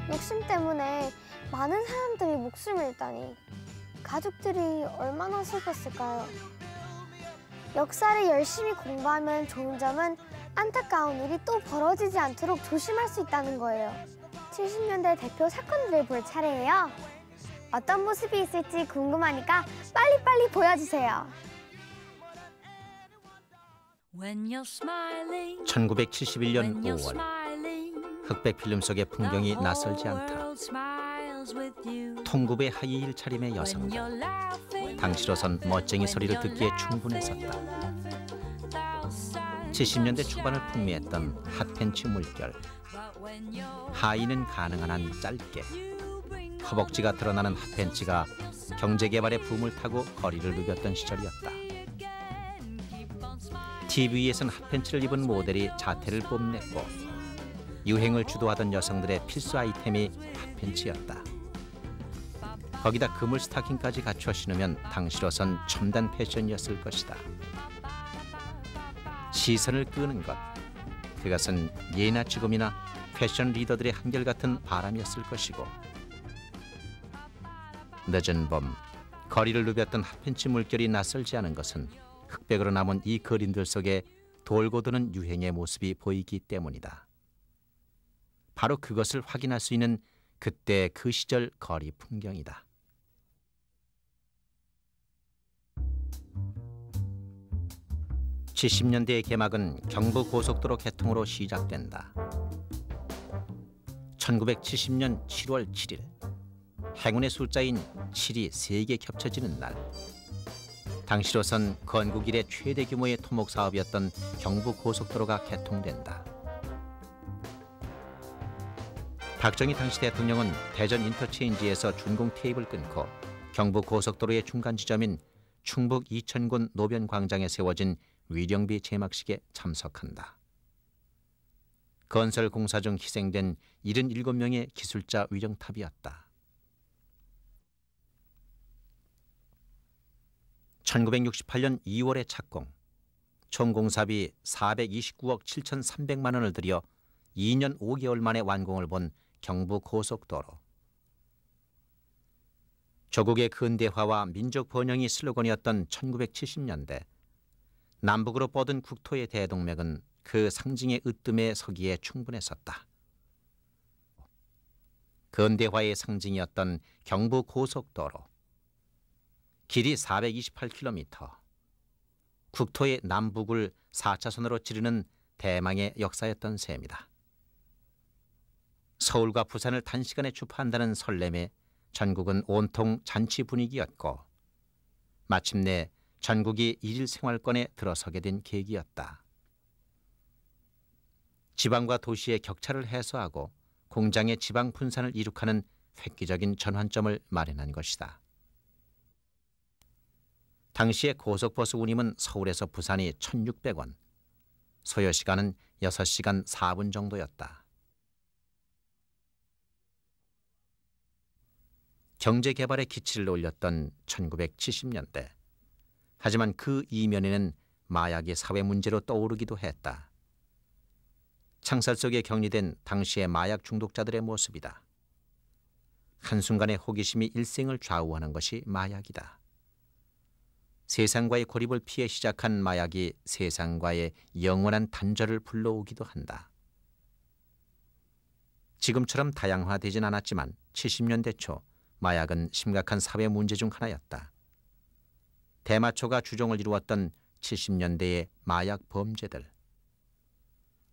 욕심 때문에 많은 사람들이 목숨을 잃다니 가족들이 얼마나 슬펐을까요? 역사를 열심히 공부하면 좋은 점은 안타까운 일이 또 벌어지지 않도록 조심할 수 있다는 거예요. 70년대 대표 사건들을 볼 차례예요. 어떤 모습이 있을지 궁금하니까 빨리빨리 보여주세요. 1971년 5월 흑백 필름 속의 풍경이 낯설지 않다. 통굽의 하이힐 차림의 여성들. 당시로선 멋쟁이 소리를 듣기에 충분했었다. 70년대 초반을 풍미했던 핫팬츠 물결. 하의는 가능한 한 짧게. 허벅지가 드러나는 핫팬츠가 경제개발의 붐을 타고 거리를 누볐던 시절이었다. TV에선 핫팬츠를 입은 모델이 자태를 뽐냈고 유행을 주도하던 여성들의 필수 아이템이 핫팬츠였다. 거기다 그물 스타킹까지 갖춰 신으면 당시로선 첨단 패션이었을 것이다. 시선을 끄는 것, 그것은 예나 지금이나 패션 리더들의 한결같은 바람이었을 것이고 늦은 밤 거리를 누볐던 핫팬츠 물결이 낯설지 않은 것은 흑백으로 남은 이 그림들 속에 돌고 도는 유행의 모습이 보이기 때문이다. 바로 그것을 확인할 수 있는 그때 그 시절 거리 풍경이다. (70년대의) 개막은 경부고속도로 개통으로 시작된다. 1970년 7월 7일 행운의 숫자인 7이 3개 겹쳐지는 날, 당시로선 건국 이래 최대 규모의 토목 사업이었던 경부고속도로가 개통된다. 박정희 당시 대통령은 대전 인터체인지에서 준공 테이프를 끊고 경부고속도로의 중간 지점인 충북 이천군 노변광장에 세워진 위령비 제막식에 참석한다. 건설 공사 중 희생된 77명의 기술자 위령탑이었다. 1968년 2월에 착공, 총 공사비 429억 7,300만 원을 들여 2년 5개월 만에 완공을 본 경부고속도로. 조국의 근대화와 민족 번영이 슬로건이었던 1970년대, 남북으로 뻗은 국토의 대동맥은 그 상징의 으뜸에 서기에 충분했었다. 근대화의 상징이었던 경부고속도로. 길이 428km, 국토의 남북을 4차선으로 지르는 대망의 역사였던 셈이다. 서울과 부산을 단시간에 주파한다는 설렘에 전국은 온통 잔치 분위기였고 마침내 전국이 일일 생활권에 들어서게 된 계기였다. 지방과 도시의 격차를 해소하고 공장의 지방 분산을 이룩하는 획기적인 전환점을 마련한 것이다. 당시의 고속버스 운임은 서울에서 부산이 1,600원, 소요시간은 6시간 4분 정도였다. 경제개발의 기치를 올렸던 1970년대. 하지만 그 이면에는 마약이 사회 문제로 떠오르기도 했다. 창살 속에 격리된 당시의 마약 중독자들의 모습이다. 한순간의 호기심이 일생을 좌우하는 것이 마약이다. 세상과의 고립을 피해 시작한 마약이 세상과의 영원한 단절을 불러오기도 한다. 지금처럼 다양화되진 않았지만 70년대 초 마약은 심각한 사회 문제 중 하나였다. 대마초가 주종을 이루었던 70년대의 마약 범죄들.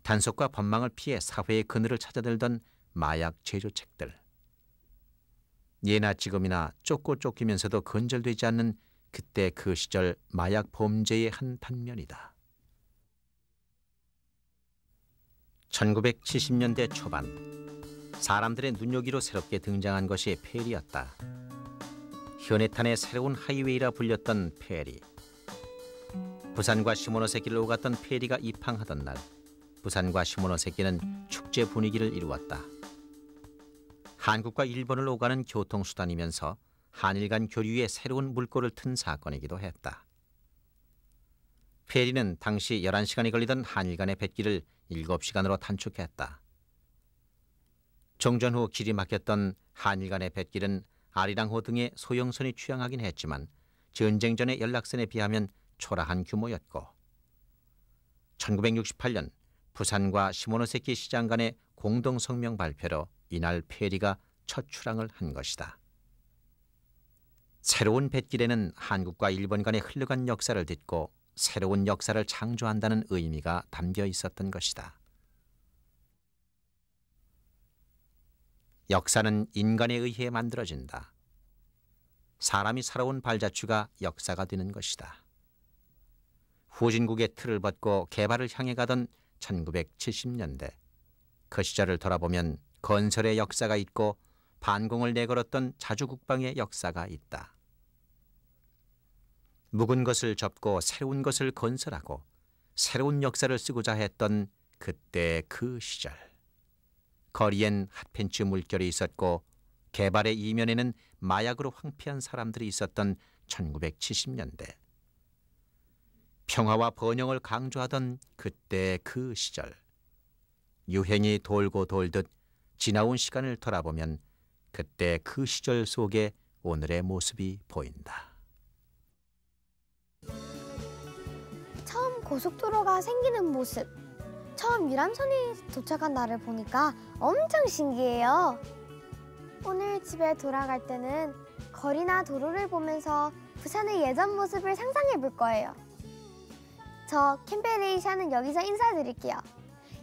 단속과 법망을 피해 사회의 그늘을 찾아들던 마약 제조책들. 예나 지금이나 쫓고 쫓기면서도 근절되지 않는 그때 그 시절 마약 범죄의 한 단면이다. 1970년대 초반 사람들의 눈요기로 새롭게 등장한 것이 페리였다. 현해탄의 새로운 하이웨이라 불렸던 페리. 부산과 시모노세키를 오갔던 페리가 입항하던 날, 부산과 시모노세키는 축제 분위기를 이루었다. 한국과 일본을 오가는 교통수단이면서 한일 간 교류에 새로운 물꼬를 튼 사건이기도 했다. 페리는 당시 11시간이 걸리던 한일 간의 뱃길을 7시간으로 단축했다. 종전 후 길이 막혔던 한일 간의 뱃길은 아리랑호 등의 소형선이 취항하긴 했지만 전쟁 전의 연락선에 비하면 초라한 규모였고 1968년 부산과 시모노세키 시장 간의 공동 성명 발표로 이날 페리가 첫 출항을 한 것이다. 새로운 뱃길에는 한국과 일본 간의 흘러간 역사를 딛고 새로운 역사를 창조한다는 의미가 담겨 있었던 것이다. 역사는 인간에 의해 만들어진다. 사람이 살아온 발자취가 역사가 되는 것이다. 후진국의 틀을 벗고 개발을 향해 가던 1970년대, 그 시절을 돌아보면 건설의 역사가 있고 반공을 내걸었던 자주국방의 역사가 있다. 묵은 것을 접고 새로운 것을 건설하고 새로운 역사를 쓰고자 했던 그때 그 시절. 거리엔 핫팬츠 물결이 있었고 개발의 이면에는 마약으로 황폐한 사람들이 있었던 1970년대. 평화와 번영을 강조하던 그때 그 시절. 유행이 돌고 돌듯 지나온 시간을 돌아보면 그때 그 시절 속에 오늘의 모습이 보인다. 처음 고속도로가 생기는 모습, 처음 유람선이 도착한 날을 보니까 엄청 신기해요. 오늘 집에 돌아갈 때는 거리나 도로를 보면서 부산의 예전 모습을 상상해 볼 거예요. 저 캠페레이샤는 여기서 인사드릴게요.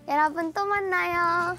여러분 또 만나요.